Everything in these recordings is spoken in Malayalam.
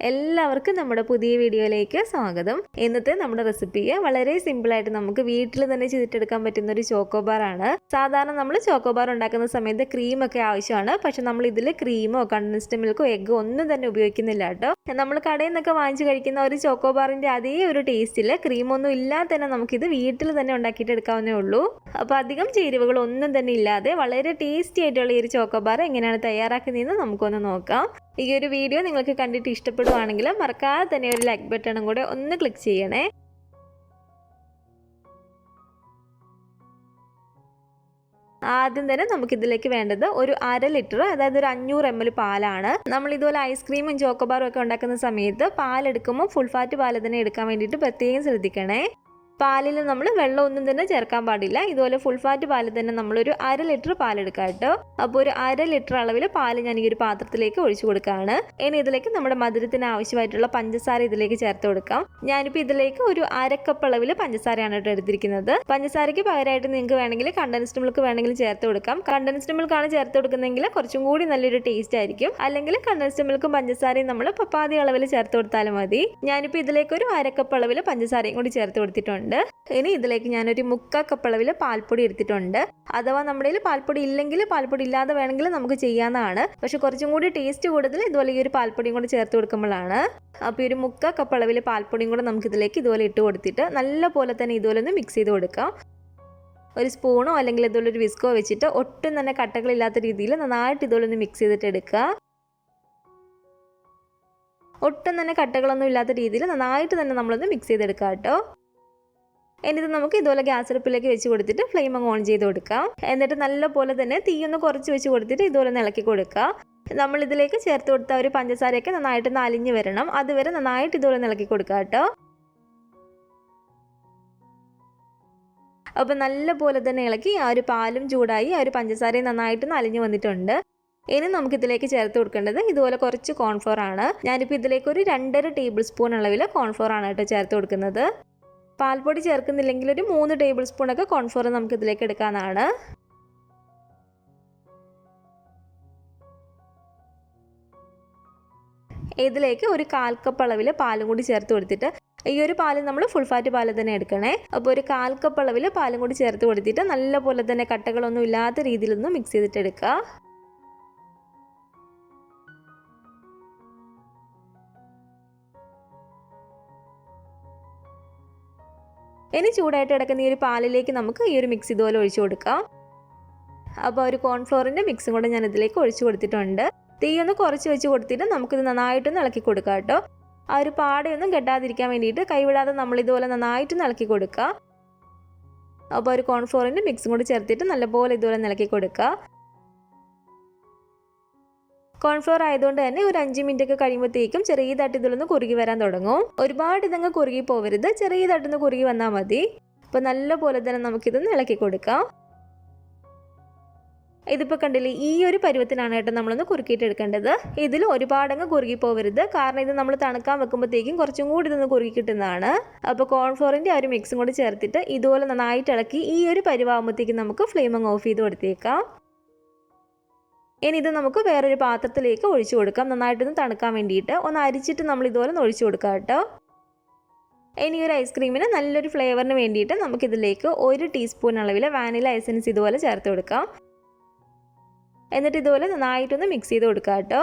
എല്ലാവർക്കും നമ്മുടെ പുതിയ വീഡിയോയിലേക്ക് സ്വാഗതം. ഇന്നത്തെ നമ്മുടെ റെസിപ്പി വളരെ സിമ്പിൾ ആയിട്ട് നമുക്ക് വീട്ടിൽ തന്നെ ചെയ്തിട്ടെടുക്കാൻ പറ്റുന്ന ഒരു ചോക്കോബാർ ആണ്. സാധാരണ നമ്മൾ ചോക്കോബാർ ഉണ്ടാക്കുന്ന സമയത്ത് ക്രീം ഒക്കെ ആവശ്യമാണ്. പക്ഷെ നമ്മൾ ഇതിൽ ക്രീമോ കണ്ടൻസ്ഡ് മിൽക്കോ എഗ്ഗോ ഒന്നും തന്നെ ഉപയോഗിക്കുന്നില്ല കേട്ടോ. നമ്മൾ കടയിൽ നിന്നൊക്കെ വാങ്ങിച്ചു കഴിക്കുന്ന ഒരു ചോക്കോബാറിന്റെ അതേ ഒരു ടേസ്റ്റിൽ ക്രീമൊന്നും ഇല്ലാതെ തന്നെ നമുക്കിത് വീട്ടിൽ തന്നെ ഉണ്ടാക്കിയിട്ട് എടുക്കാവുന്നേ ഉള്ളൂ. അപ്പോൾ അധികം ചേരുവകൾ ഒന്നും തന്നെ ഇല്ലാതെ വളരെ ടേസ്റ്റി ആയിട്ടുള്ള ഈ ഒരു ചോക്കോബാർ എങ്ങനെയാണ് തയ്യാറാക്കുന്നതെന്ന് നമുക്കൊന്ന് നോക്കാം. ഈ ഒരു വീഡിയോ നിങ്ങൾക്ക് കണ്ടിട്ട് ഇഷ്ടപ്പെടുവാണെങ്കിൽ മറക്കാതെ തന്നെ ഒരു ലൈക്ക് ബട്ടണും കൂടെ ഒന്ന് ക്ലിക്ക് ചെയ്യണേ. ആദ്യം തന്നെ നമുക്കിതിലേക്ക് വേണ്ടത് ഒരു 1/2 ലിറ്റർ, അതായത് ഒരു 500 ml പാലാണ്. നമ്മൾ ഇതുപോലെ ഐസ്ക്രീമും ചോക്കോബാറും ഒക്കെ ഉണ്ടാക്കുന്ന സമയത്ത് പാലെടുക്കുമ്പോൾ ഫുൾ ഫാറ്റ് പാൽ തന്നെ എടുക്കാൻ വേണ്ടിയിട്ട് പ്രത്യേകം ശ്രദ്ധിക്കണേ. പാലിൽ നമ്മൾ വെള്ളം ഒന്നും തന്നെ ചേർക്കാൻ പാടില്ല. ഇതുപോലെ ഫുൾ ഫാറ്റ് പാലിൽ തന്നെ നമ്മളൊരു 1/2 ലിറ്റർ പാലെടുക്കാം കേട്ടോ. അപ്പോൾ ഒരു 1/2 ലിറ്റർ അളവിൽ പാല് ഞാൻ ഈ ഒരു പാത്രത്തിലേക്ക് ഒഴിച്ചു കൊടുക്കുകയാണ്. ഇനി ഇതിലേക്ക് നമ്മുടെ മധുരത്തിന് ആവശ്യമായിട്ടുള്ള പഞ്ചസാര ഇതിലേക്ക് ചേർത്ത് കൊടുക്കാം. ഞാനിപ്പോൾ ഇതിലേക്ക് ഒരു 1/2 കപ്പ് അളവിൽ പഞ്ചസാരയാണ് കേട്ടോ എടുത്തിരിക്കുന്നത്. പഞ്ചസാരയ്ക്ക് പകരമായിട്ട് നിങ്ങൾക്ക് വേണമെങ്കിൽ കണ്ടൻസ്ഡ് മിൽക്ക് വേണമെങ്കിൽ ചേർത്ത് കൊടുക്കാം. കണ്ടൻസ്ഡ് മിൽക്ക് ആണ് ചേർത്ത് കൊടുക്കുന്നതെങ്കിൽ കുറച്ചും കൂടി നല്ലൊരു ടേസ്റ്റ് ആയിരിക്കും. അല്ലെങ്കിൽ കണ്ടൻസ്ഡ് മിൽക്കും പഞ്ചസാരയും നമ്മൾ പപ്പാതി അളവിൽ ചേർത്ത് കൊടുത്താലും മതി. ഞാനിപ്പോൾ ഇതിലേക്ക് ഒരു 1/2 കപ്പ് അളവിൽ പഞ്ചസാരയും കൂടി ചേർത്ത് കൊടുത്തിട്ടുണ്ട്. ഇനി ഇതിലേക്ക് ഞാനൊരു 3/4 കപ്പ് അളവിൽ പാൽപ്പൊടി എടുത്തിട്ടുണ്ട്. അഥവാ നമ്മുടെ കയ്യിൽ പാൽപ്പൊടി ഇല്ലെങ്കിൽ പാൽപ്പൊടി ഇല്ലാതെ വേണമെങ്കിൽ നമുക്ക് ചെയ്യാവുന്നതാണ്. പക്ഷെ കുറച്ചും കൂടി ടേസ്റ്റ് കൂടുതൽ ഇതുപോലെ ഈ ഒരു പാൽപ്പൊടിയും കൂടി ചേർത്ത് കൊടുക്കുമ്പോഴാണ്. അപ്പോൾ ഈ ഒരു 3/4 കപ്പ് അളവിൽ പാൽപ്പൊടിയും കൂടെ നമുക്ക് ഇതിലേക്ക് ഇതുപോലെ ഇട്ട് കൊടുത്തിട്ട് നല്ല പോലെ തന്നെ ഇതുപോലെ ഒന്ന് മിക്സ് ചെയ്ത് കൊടുക്കാം. ഒരു സ്പൂണോ അല്ലെങ്കിൽ ഇതുപോലെ ഒരു വിസ്കോ വെച്ചിട്ട് ഒട്ടും തന്നെ കട്ടകളില്ലാത്ത രീതിയിൽ നന്നായിട്ട് ഇതുപോലെ ഒന്ന് മിക്സ് ചെയ്തിട്ട് എടുക്കുക. ഒട്ടും തന്നെ കട്ടകളൊന്നും ഇല്ലാത്ത രീതിയിൽ നന്നായിട്ട് തന്നെ നമ്മളൊന്ന് മിക്സ് ചെയ്തെടുക്കാം കേട്ടോ. എന്നിട്ട് നമുക്ക് ഇതുപോലെ ഗ്യാസ് അടുപ്പിലേക്ക് വെച്ച് കൊടുത്തിട്ട് ഫ്ലെയിം അങ്ങ് ഓൺ ചെയ്ത് കൊടുക്കാം. എന്നിട്ട് നല്ല പോലെ തന്നെ തീയൊന്ന് കുറച്ച് വെച്ച് കൊടുത്തിട്ട് ഇതുപോലെ ഇളക്കി കൊടുക്കുക. നമ്മൾ ഇതിലേക്ക് ചേർത്ത് കൊടുത്ത ഒരു പഞ്ചസാരയൊക്കെ നന്നായിട്ട് അലിഞ്ഞ് വരണം. അതുവരെ നന്നായിട്ട് ഇതുപോലെ ഇളക്കി കൊടുക്കുക കേട്ടോ. അപ്പോൾ നല്ല പോലെ തന്നെ ഇളക്കി ആ ഒരു പാലും ചൂടായി ആ ഒരു പഞ്ചസാരയും നന്നായിട്ട് അലിഞ്ഞ് വന്നിട്ടുണ്ട്. ഇനി നമുക്കിതിലേക്ക് ചേർത്ത് കൊടുക്കേണ്ടത് ഇതുപോലെ കുറച്ച് കോൺഫ്ലോർ ആണ്. ഞാനിപ്പോൾ ഇതിലേക്ക് ഒരു 2.5 ടേബിൾ സ്പൂൺ അളവിൽ കോൺഫ്ലോർ ആണ് കേട്ടോ ചേർത്ത് കൊടുക്കുന്നത്. പാൽപ്പൊടി ചേർക്കുന്നില്ലെങ്കിൽ ഒരു 3 ടേബിൾ സ്പൂണൊക്കെ കോൺഫ്ലോർ നമുക്ക് ഇതിലേക്ക് എടുക്കാവുന്നതാണ്. ഇതിലേക്ക് ഒരു 1/4 കപ്പ് അളവിൽ പാലും കൂടി ചേർത്ത് കൊടുത്തിട്ട്, ഈ ഒരു പാല് നമ്മൾ ഫുൾ ഫാറ്റ് പാല് തന്നെ എടുക്കണേ. അപ്പോൾ ഒരു 1/4 കപ്പ് അളവിൽ പാലും കൂടി ചേർത്ത് കൊടുത്തിട്ട് നല്ല പോലെ തന്നെ കട്ടകളൊന്നും ഇല്ലാത്ത രീതിയിലൊന്ന് മിക്സ് ചെയ്തിട്ട് എടുക്കുക. ഇനി ചൂടായിട്ട് കിടക്കുന്ന ഈ ഒരു പാലിലേക്ക് നമുക്ക് ഈ ഒരു മിക്സ് ഇതുപോലെ ഒഴിച്ചു കൊടുക്കാം. അപ്പോൾ ഒരു കോൺഫ്ലോറിൻ്റെ മിക്സും കൂടെ ഞാൻ ഇതിലേക്ക് ഒഴിച്ചു കൊടുത്തിട്ടുണ്ട്. തീ ഒന്ന് കുറച്ച് വെച്ച് കൊടുത്തിട്ട് നമുക്കിത് നന്നായിട്ടൊന്ന് ഇളക്കി കൊടുക്കാം കേട്ടോ. ആ ഒരു പാടയൊന്നും കെട്ടാതിരിക്കാൻ വേണ്ടിയിട്ട് കൈവിടാതെ നമ്മൾ ഇതുപോലെ നന്നായിട്ടൊന്ന് ഇളക്കി കൊടുക്കുക. അപ്പോൾ ഒരു കോൺഫ്ലോറിൻ്റെ മിക്സും കൂടി ചേർത്തിട്ട് നല്ലപോലെ ഇതുപോലെ ഇളക്കി കൊടുക്കുക. കോൺഫ്ലോർ ആയതുകൊണ്ട് തന്നെ ഒരു 5 മിനിറ്റ് ഒക്കെ കഴിയുമ്പോഴത്തേക്കും ചെറിയതായിട്ട് ഇതിലൊന്ന് കുറുകി വരാൻ തുടങ്ങും. ഒരുപാട് ഇതങ്ങ് കുറുകി പോവരുത്, ചെറിയതായിട്ടൊന്ന് കുറുകി വന്നാൽ മതി. അപ്പോൾ നല്ല പോലെ തന്നെ നമുക്കിതൊന്ന് ഇളക്കി കൊടുക്കാം. ഇതിപ്പോൾ കണ്ടില്ലേ, ഈ ഒരു പരുവത്തിനാണ് കേട്ടോ നമ്മളൊന്ന് കുറുക്കിയിട്ട് എടുക്കേണ്ടത്. ഇതിൽ ഒരുപാടങ്ങ് കുറുകി പോവരുത്, കാരണം ഇത് നമ്മൾ തണുക്കാൻ വെക്കുമ്പോഴത്തേക്കും കുറച്ചും കൂടി ഇതൊന്ന് കുറുകി കിട്ടുന്നതാണ്. അപ്പോൾ കോൺഫ്ലോറിൻ്റെ ആ ഒരു മിക്സും കൂടി ചേർത്തിട്ട് ഇതുപോലെ നന്നായിട്ട് ഇളക്കി ഈ ഒരു പരുവാകുമ്പോഴത്തേക്കും നമുക്ക് ഫ്ലെയിം അങ്ങ് ഓഫ് ചെയ്ത് കൊടുത്തേക്കാം. ഇനി ഇത് നമുക്ക് വേറൊരു പാത്രത്തിലേക്ക് ഒഴിച്ചു കൊടുക്കാം. നന്നായിട്ടൊന്ന് തണുക്കാൻ വേണ്ടിയിട്ട് ഒന്ന് അരിച്ചിട്ട് നമ്മൾ ഇതുപോലെ ഒന്ന് ഒഴിച്ചു കൊടുക്കാം കേട്ടോ. ഇനി ഒരു ഐസ്ക്രീമിന് നല്ലൊരു ഫ്ലേവറിന് വേണ്ടിയിട്ട് നമുക്കിതിലേക്ക് 1 ടീസ്പൂൺ അളവിൽ വാനില എസൻസ് ഇതുപോലെ ചേർത്ത് കൊടുക്കാം. എന്നിട്ട് ഇതുപോലെ നന്നായിട്ടൊന്ന് മിക്സ് ചെയ്ത് കൊടുക്കാം കേട്ടോ.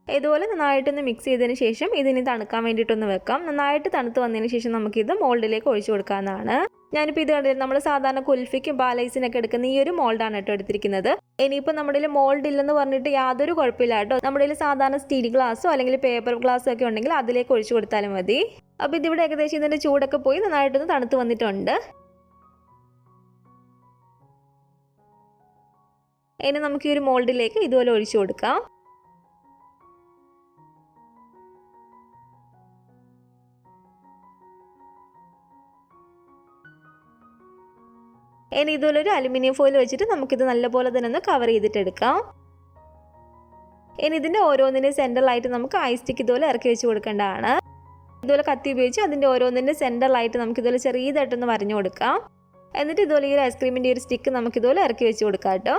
ഇതുപോലെ നന്നായിട്ടൊന്ന് മിക്സ് ചെയ്തതിന് ശേഷം ഇതിന് തണുക്കാൻ വേണ്ടിയിട്ടൊന്ന് വെക്കാം. നന്നായിട്ട് തണുത്ത് വന്നതിന് ശേഷം നമുക്കിത് മോൾഡിലേക്ക് ഒഴിച്ചു കൊടുക്കാവുന്നതാണ്. ഞാനിപ്പോൾ ഇത് കണ്ടിട്ട് നമ്മൾ സാധാരണ കുൽഫിക്കും ബാലൈസിനൊക്കെ എടുക്കുന്ന ഈ ഒരു മോൾഡാണ് കേട്ടോ എടുത്തിരിക്കുന്നത്. ഇനിയിപ്പോൾ നമ്മുടെ മോൾഡ് ഇല്ലെന്ന് പറഞ്ഞിട്ട് യാതൊരു കുഴപ്പമില്ല കേട്ടോ. നമ്മുടെ സാധാരണ സ്റ്റീൽ ഗ്ലാസ്സോ അല്ലെങ്കിൽ പേപ്പർ ഗ്ലാസ്സോ ഒക്കെ ഉണ്ടെങ്കിൽ അതിലേക്ക് ഒഴിച്ചു കൊടുത്താലും മതി. അപ്പോൾ ഇതിവിടെ ഏകദേശം ഇതിൻ്റെ ചൂടൊക്കെ പോയി നന്നായിട്ടൊന്ന് തണുത്ത് വന്നിട്ടുണ്ട്. ഇനി നമുക്ക് ഈ ഒരു മോൾഡിലേക്ക് ഇതുപോലെ ഒഴിച്ചു കൊടുക്കാം. ഇനി ഇതുപോലെ ഒരു അലുമിനിയം ഫോയിൽ വെച്ചിട്ട് നമുക്കിത് നല്ലപോലെ തന്നെ ഒന്ന് കവർ ചെയ്തിട്ടെടുക്കാം. ഇനി ഇതിൻ്റെ ഓരോന്നിൻ്റെ സെൻറ്ററിലായിട്ട് നമുക്ക് ഐസ് സ്റ്റിക്ക് ഇതുപോലെ ഇറക്കി വെച്ച് കൊടുക്കേണ്ടതാണ്. ഇതുപോലെ കത്തി ഉപയോഗിച്ച് അതിൻ്റെ ഓരോന്നിൻ്റെ സെൻറ്ററിലായിട്ട് നമുക്കിതുപോലെ ചെറിയതായിട്ടൊന്ന് വരഞ്ഞു കൊടുക്കാം. എന്നിട്ട് ഇതുപോലെ ഈ ഐസ്ക്രീമിൻ്റെ ഒരു സ്റ്റിക്ക് നമുക്കിതുപോലെ ഇറക്കി വെച്ച് കൊടുക്കാം കേട്ടോ.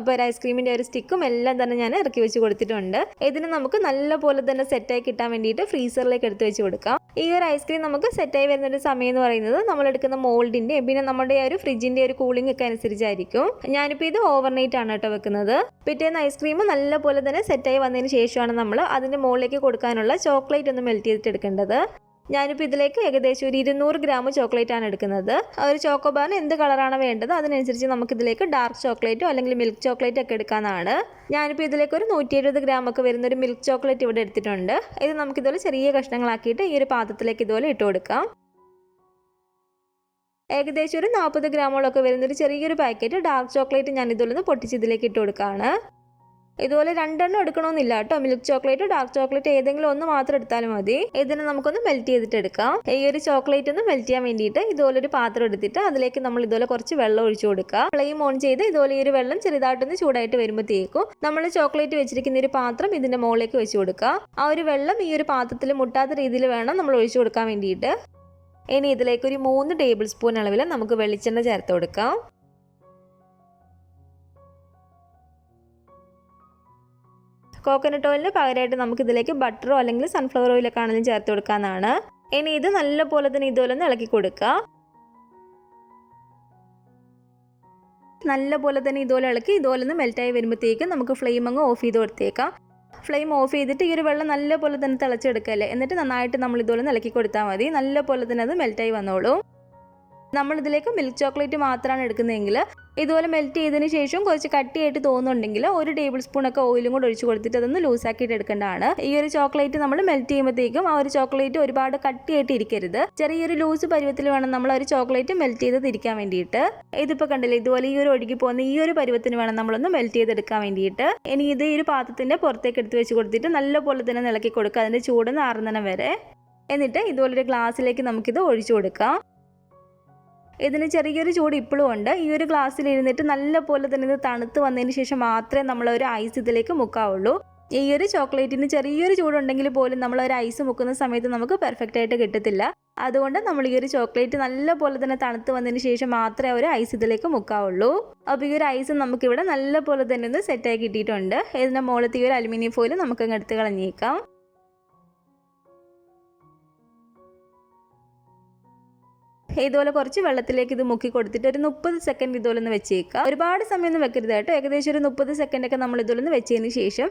അപ്പോൾ ഒരു ഐസ്ക്രീമിൻ്റെ ഒരു സ്റ്റിക്കും എല്ലാം തന്നെ ഞാൻ ഇറക്കി വെച്ച് കൊടുത്തിട്ടുണ്ട്. ഇതിന് നമുക്ക് നല്ലപോലെ തന്നെ സെറ്റായി കിട്ടാൻ വേണ്ടിയിട്ട് ഫ്രീസറിലേക്ക് എടുത്ത് വെച്ച് കൊടുക്കാം. ഈ ഒരു ഐസ്ക്രീം നമുക്ക് സെറ്റായി വരുന്നൊരു സമയം എന്ന് പറയുന്നത് നമ്മളെടുക്കുന്ന മോൾഡിൻ്റെ പിന്നെ നമ്മുടെ ഒരു ഫ്രിഡ്ജിൻ്റെ ഒരു കൂളിംഗ് ഒക്കെ അനുസരിച്ചായിരിക്കും. ഞാനിപ്പോൾ ഇത് ഓവർനൈറ്റ് ആണ് കേട്ടോ വെക്കുന്നത്. പിറ്റേന്ന് ഐസ്ക്രീം നല്ലപോലെ തന്നെ സെറ്റായി വന്നതിന് ശേഷമാണ് നമ്മൾ അതിൻ്റെ മുകളിലേക്ക് കൊടുക്കാനുള്ള ചോക്ലേറ്റ് ഒന്ന് മെൽറ്റ് ചെയ്തിട്ട് എടുക്കേണ്ടത്. ഞാനിപ്പോൾ ഇതിലേക്ക് ഏകദേശം ഒരു 200 ഗ്രാം ചോക്ലേറ്റ് ആണ് എടുക്കുന്നത്. ഒരു ചോക്കോബാറിന് എന്ത് കളറാണ് വേണ്ടത് അതിനനുസരിച്ച് നമുക്കിതിലേക്ക് ഡാർക്ക് ചോക്ലേറ്റോ അല്ലെങ്കിൽ മിൽക്ക് ചോക്ലേറ്റ് ഒക്കെ എടുക്കാനാണ്. ഞാനിപ്പോൾ ഇതിലേക്ക് ഒരു 170 ഗ്രാം ഒക്കെ വരുന്നൊരു മിൽക്ക് ചോക്ലേറ്റ് ഇവിടെ എടുത്തിട്ടുണ്ട്. ഇത് നമുക്കിതുപോലെ ചെറിയ കഷ്ണങ്ങളാക്കിയിട്ട് ഈ ഒരു പാത്രത്തിലേക്ക് ഇതുപോലെ ഇട്ട് കൊടുക്കാം. ഏകദേശം ഒരു 40 ഗ്രാമോളൊക്കെ വരുന്നൊരു ചെറിയൊരു പാക്കറ്റ് ഡാർക്ക് ചോക്ലേറ്റ് ഞാൻ ഇതുപോലെ ഒന്ന് പൊട്ടിച്ച് ഇതിലേക്ക് ഇട്ട് കൊടുക്കുകയാണ്. ഇതുപോലെ 2 എണ്ണം എടുക്കണമെന്നില്ല കേട്ടോ. മിൽക്ക് ചോക്ലേറ്റ് ഡാർക്ക് ചോക്ലേറ്റ് ഏതെങ്കിലും ഒന്ന് മാത്രം എടുത്താലും മതി. ഇതിനെ നമുക്കൊന്ന് മെൽറ്റ് ചെയ്തിട്ട് എടുക്കാം. ഈ ഒരു ചോക്ലേറ്റ് ഒന്ന് മെൽറ്റ് ചെയ്യാൻ വേണ്ടിയിട്ട് ഇതുപോലെ ഒരു പാത്രം എടുത്തിട്ട് അതിലേക്ക് നമ്മൾ ഇതുപോലെ കുറച്ച് വെള്ളം ഒഴിച്ചു കൊടുക്കുക. ഫ്ലെയിം ഓൺ ചെയ്ത് ഇതുപോലെ ഈ ഒരു വെള്ളം ചെറുതായിട്ടൊന്ന് ചൂടായിട്ട് വരുമ്പോഴത്തേക്കും നമ്മൾ ചോക്ലേറ്റ് വെച്ചിരിക്കുന്ന ഒരു പാത്രം ഇതിന്റെ മുകളിലേക്ക് വെച്ച് കൊടുക്കുക. ആ ഒരു വെള്ളം ഈ ഒരു പാത്രത്തിൽ മുട്ടാത്ത രീതിയിൽ വേണം നമ്മൾ ഒഴിച്ചു കൊടുക്കാൻ വേണ്ടിയിട്ട്. ഇനി ഇതിലേക്ക് ഒരു 3 ടേബിൾ സ്പൂൺ അളവിൽ നമുക്ക് വെളിച്ചെണ്ണ ചേർത്ത് കൊടുക്കാം. കോക്കനട്ട് ഓയിലിന് പകരമായിട്ട് നമുക്ക് ഇതിലേക്ക് ബട്ടറോ അല്ലെങ്കിൽ സൺഫ്ലവർ ഓയിലൊക്കെ ആണെങ്കിലും ചേർത്ത് കൊടുക്കാനാണ്. ഇനി ഇത് നല്ലപോലെ തന്നെ ഇതുപോലെ ഒന്ന് ഇളക്കി കൊടുക്കുക. നല്ലപോലെ തന്നെ ഇതുപോലെ ഇളക്കി ഇതുപോലെ ഒന്ന് മെൽറ്റായി വരുമ്പോഴത്തേക്കും നമുക്ക് ഫ്ലെയിം അങ്ങ് ഓഫ് ചെയ്ത് കൊടുത്തേക്കാം. ഫ്ലെയിം ഓഫ് ചെയ്തിട്ട് ഈ ഒരു വെള്ളം നല്ലപോലെ തന്നെ തിളച്ചെടുക്കല്ലേ. എന്നിട്ട് നന്നായിട്ട് നമ്മൾ ഇതുപോലെ ഒന്ന് ഇളക്കി കൊടുത്താൽ മതി. നല്ലപോലെ തന്നെ അത് മെൽറ്റായി വന്നോളൂ. നമ്മളിതിലേക്ക് മിൽക്ക് ചോക്ലേറ്റ് മാത്രമാണ് എടുക്കുന്നതെങ്കിൽ ഇതുപോലെ മെൽറ്റ് ചെയ്തതിന് ശേഷം കുറച്ച് കട്ടിയായിട്ട് തോന്നുന്നുണ്ടെങ്കിൽ 1 ടേബിൾ സ്പൂണൊക്കെ ഓയിലും കൂടെ ഒഴിച്ച് കൊടുത്തിട്ട് അതൊന്ന് ലൂസാക്കിയിട്ട് എടുക്കേണ്ടതാണ്. ഈ ഒരു ചോക്ലേറ്റ് നമ്മൾ മെൽറ്റ് ചെയ്യുമ്പോഴത്തേക്കും ആ ഒരു ചോക്ലേറ്റ് ഒരുപാട് കട്ടിയായിട്ട് ഇരിക്കരുത്. ചെറിയൊരു ലൂസ് പരുവത്തിൽ വേണം നമ്മൾ ആ ഒരു ചോക്ലേറ്റ് മെൽറ്റ് ചെയ്ത് തിരിക്കാൻ വേണ്ടിയിട്ട്. ഇതിപ്പോൾ കണ്ടില്ലേ, ഇതുപോലെ ഈ ഒരു ഒഴുകി പോകുന്ന ഈ ഒരു പരുവത്തിന് വേണം നമ്മളൊന്ന് മെൽറ്റ് ചെയ്തെടുക്കാൻ വേണ്ടിയിട്ട്. ഇനി ഇത് ഈ ഒരു പാത്രത്തിൻ്റെ പുറത്തേക്ക് എടുത്ത് വെച്ച് കൊടുത്തിട്ട് നല്ലപോലെ തന്നെ ഇളക്കി കൊടുക്കുക, അതിൻ്റെ ചൂട് ആറുന്നതിന് വരെ. എന്നിട്ട് ഇതുപോലൊരു ഗ്ലാസ്സിലേക്ക് നമുക്കിത് ഒഴിച്ചു കൊടുക്കാം. ഇതിന് ചെറിയൊരു ചൂട് ഇപ്പോഴും ഉണ്ട്. ഈ ഒരു ഗ്ലാസ്സിൽ ഇരുന്നിട്ട് നല്ലപോലെ തന്നെ ഇത് തണുത്ത് വന്നതിന് ശേഷം മാത്രമേ നമ്മൾ ഒരു ഐസ് ഇതിലേക്ക് മുക്കാവുള്ളൂ. ഈ ഒരു ചോക്ലേറ്റിന് ചെറിയൊരു ചൂടുണ്ടെങ്കിൽ പോലും നമ്മൾ ഒരു ഐസ് മുക്കുന്ന സമയത്ത് നമുക്ക് പെർഫെക്റ്റ് ആയിട്ട് കിട്ടത്തില്ല. അതുകൊണ്ട് നമ്മൾ ഈ ഒരു ചോക്ലേറ്റ് നല്ലപോലെ തന്നെ തണുത്ത് വന്നതിന് ശേഷം മാത്രമേ ഒരു ഐസ് ഇതിലേക്ക് മുക്കാവുള്ളൂ. അപ്പോൾ ഈ ഒരു ഐസ് നമുക്കിവിടെ നല്ലപോലെ തന്നെ ഒന്ന് സെറ്റായി കിട്ടിയിട്ടുണ്ട്. ഇതിൻ്റെ മുകളിലത്തെ ഈ ഒരു അലുമിനിയം ഫോയിൽ നമുക്കങ്ങ് എടുത്ത് കളഞ്ഞേക്കാം. ഇതുപോലെ കുറച്ച് വെള്ളത്തിലേക്ക് ഇത് മുക്കി കൊടുത്തിട്ട് ഒരു 30 സെക്കൻഡ് ഇതുപോലെ ഒന്ന് വെച്ചേക്കുക. ഒരുപാട് സമയമൊന്നും വെക്കരുത് കേട്ടോ. ഏകദേശം ഒരു 30 സെക്കൻഡൊക്കെ നമ്മൾ ഇതുപോലെ ഒന്ന് വെച്ചതിന് ശേഷം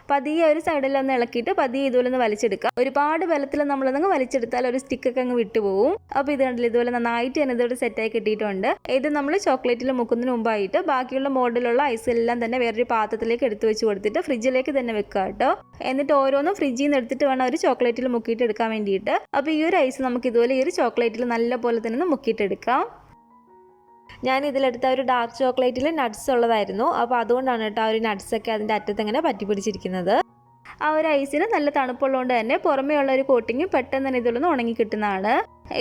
പതിയെ ഒരു സൈഡിലൊന്ന് ഇളക്കിയിട്ട് പതിയെ ഇതുപോലെ ഒന്ന് വലിച്ചെടുക്കാം. ഒരുപാട് വെള്ളത്തിൽ നമ്മളൊന്ന് വലിച്ചെടുത്താൽ ഒരു സ്റ്റിക്കൊക്കെ അങ്ങ് വിട്ടുപോകും. അപ്പോൾ ഇത് കണ്ടില്ല, ഇതുപോലെ നന്നായിട്ട് തന്നെ ഇതോടെ സെറ്റായി കിട്ടിയിട്ടുണ്ട്. ഇത് നമ്മൾ ചോക്ലേറ്റിൽ മുക്കുന്നതിന് മുമ്പായിട്ട് ബാക്കിയുള്ള മോഡലുള്ള ഐസ് എല്ലാം തന്നെ വേറൊരു പാത്രത്തിലേക്ക് എടുത്ത് വെച്ച് കൊടുത്തിട്ട് ഫ്രിഡ്ജിലേക്ക് തന്നെ വെക്കുക കേട്ടോ. എന്നിട്ട് ഓരോന്നും ഫ്രിഡ്ജിൽ നിന്ന് എടുത്തിട്ട് വേണം ഒരു ചോക്ലേറ്റിൽ മുക്കിയിട്ട് എടുക്കാൻ വേണ്ടിയിട്ട്. അപ്പോൾ ഈ ഒരു ഐസ് നമുക്ക് ഇതുപോലെ ഈ ഒരു ചോക്ലേറ്റിൽ നല്ല പോലെ തന്നെ മുക്കിയിട്ടെടുക്കാം. ഞാൻ ഇതിലെടുത്ത ഒരു ഡാർക്ക് ചോക്ലേറ്റിൽ നട്ട്സ് ഉള്ളതായിരുന്നു. അപ്പോൾ അതുകൊണ്ടാണ് കേട്ടോ ആ ഒരു നട്ട്സൊക്കെ അതിൻ്റെ അറ്റത്ത് ഇങ്ങനെ പറ്റി പിടിച്ചിരിക്കുന്നത്. ആ ഒരു ഐസിന് നല്ല തണുപ്പുള്ളതുകൊണ്ട് തന്നെ പുറമേ ഉള്ള ഒരു കോട്ടിങ് പെട്ടെന്ന് തന്നെ ഇതിലൊന്ന് ഉണങ്ങി കിട്ടുന്നതാണ്.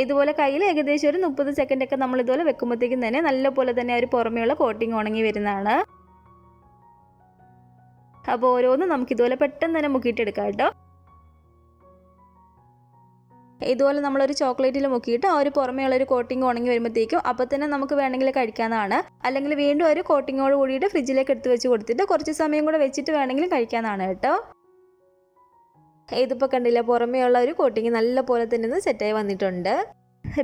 ഇതുപോലെ കയ്യിൽ ഏകദേശം ഒരു 30 സെക്കൻഡൊക്കെ നമ്മൾ ഇതുപോലെ വെക്കുമ്പോഴത്തേക്കും തന്നെ നല്ലപോലെ തന്നെ ഒരു പുറമേയുള്ള കോട്ടിങ് ഉണങ്ങി വരുന്നതാണ്. അപ്പോൾ ഓരോന്നും നമുക്കിതുപോലെ പെട്ടെന്ന് തന്നെ മുക്കിയിട്ടെടുക്കാം കേട്ടോ. ഇതുപോലെ നമ്മളൊരു ചോക്ലേറ്റിൽ മുക്കിയിട്ട് ആ ഒരു പുറമേയുള്ള ഒരു കോട്ടിങ് ഉണങ്ങി വരുമ്പോഴത്തേക്കും അപ്പോൾ തന്നെ നമുക്ക് വേണമെങ്കിൽ കഴിക്കാവുന്നതാണ്. അല്ലെങ്കിൽ വീണ്ടും ഒരു കോട്ടിങ്ങോട് കൂടിയിട്ട് ഫ്രിഡ്ജിലേക്ക് എടുത്ത് വെച്ച് കൊടുത്തിട്ട് കുറച്ച് സമയം കൂടെ വെച്ചിട്ട് വേണമെങ്കിലും കഴിക്കാവുന്നതാണ് കേട്ടോ. ഇതിപ്പോൾ കണ്ടില്ല, പുറമേയുള്ള ഒരു കോട്ടിങ് നല്ല പോലെ തന്നെ സെറ്റായി വന്നിട്ടുണ്ട്.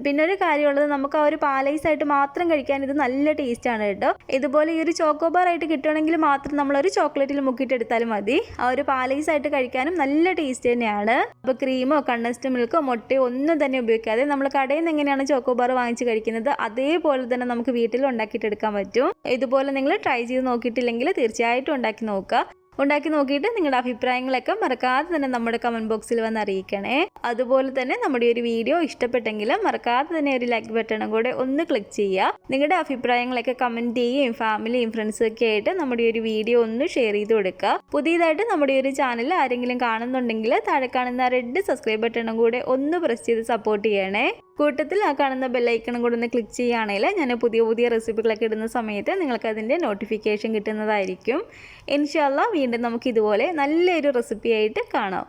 പിന്നെ ഒരു കാര്യമുള്ളത്, നമുക്ക് ആ ഒരു പാലൈസായിട്ട് മാത്രം കഴിക്കാൻ ഇത് നല്ല ടേസ്റ്റാണ് കേട്ടോ. ഇതുപോലെ ഈ ഒരു ചോക്കോബാർ ആയിട്ട് കിട്ടുകയാണെങ്കിൽ മാത്രം നമ്മളൊരു ചോക്ലേറ്റിൽ മുക്കിയിട്ട് എടുത്താലും മതി. ആ ഒരു പാലൈസായിട്ട് കഴിക്കാനും നല്ല ടേസ്റ്റ് തന്നെയാണ്. അപ്പോൾ ക്രീമോ കണ്ടൻസ്ഡ് മിൽക്കോ മുട്ടയോ ഒന്നും തന്നെ ഉപയോഗിക്കാതെ നമ്മൾ കടയിൽ നിന്ന് എങ്ങനെയാണ് ചോക്കോബാർ വാങ്ങിച്ച് കഴിക്കുന്നത് അതേപോലെ തന്നെ നമുക്ക് വീട്ടിൽ ഉണ്ടാക്കിയിട്ടെടുക്കാൻ പറ്റും. ഇതുപോലെ നിങ്ങൾ ട്രൈ ചെയ്ത് നോക്കിയിട്ടില്ലെങ്കിൽ തീർച്ചയായിട്ടും ഉണ്ടാക്കി നോക്കുക. ഉണ്ടാക്കി നോക്കിയിട്ട് നിങ്ങളുടെ അഭിപ്രായങ്ങളൊക്കെ മറക്കാതെ തന്നെ നമ്മുടെ കമൻറ്റ് ബോക്സിൽ വന്ന് അറിയിക്കണേ. അതുപോലെ തന്നെ നമ്മുടെ ഒരു വീഡിയോ ഇഷ്ടപ്പെട്ടെങ്കിൽ മറക്കാതെ തന്നെ ഒരു ലൈക്ക് ബട്ടണും കൂടെ ഒന്ന് ക്ലിക്ക് ചെയ്യുക. നിങ്ങളുടെ അഭിപ്രായങ്ങളൊക്കെ കമൻറ്റ് ചെയ്യുകയും ഫാമിലിയും ഫ്രണ്ട്സും ഒക്കെ ആയിട്ട് നമ്മുടെ ഒരു വീഡിയോ ഒന്ന് ഷെയർ ചെയ്ത് കൊടുക്കുക. പുതിയതായിട്ട് നമ്മുടെ ഒരു ചാനൽ ആരെങ്കിലും കാണുന്നുണ്ടെങ്കിൽ താഴെ കാണുന്ന റെഡ് സബ്സ്ക്രൈബ് ബട്ടണും കൂടെ ഒന്ന് പ്രസ് ചെയ്ത് സപ്പോർട്ട് ചെയ്യണേ. കൂട്ടത്തിൽ ആ കാണുന്ന ബെല്ലൈക്കണും കൂടെ ഒന്ന് ക്ലിക്ക് ചെയ്യുകയാണെങ്കിൽ ഞാൻ പുതിയ പുതിയ റെസിപ്പികളൊക്കെ ഇടുന്ന സമയത്ത് നിങ്ങൾക്ക് അതിൻ്റെ നോട്ടിഫിക്കേഷൻ കിട്ടുന്നതായിരിക്കും. ഇൻഷാ അല്ലാഹ് വീണ്ടും നമുക്ക് ഇതുപോലെ നല്ലൊരു റെസിപ്പി ആയിട്ട് കാണാം.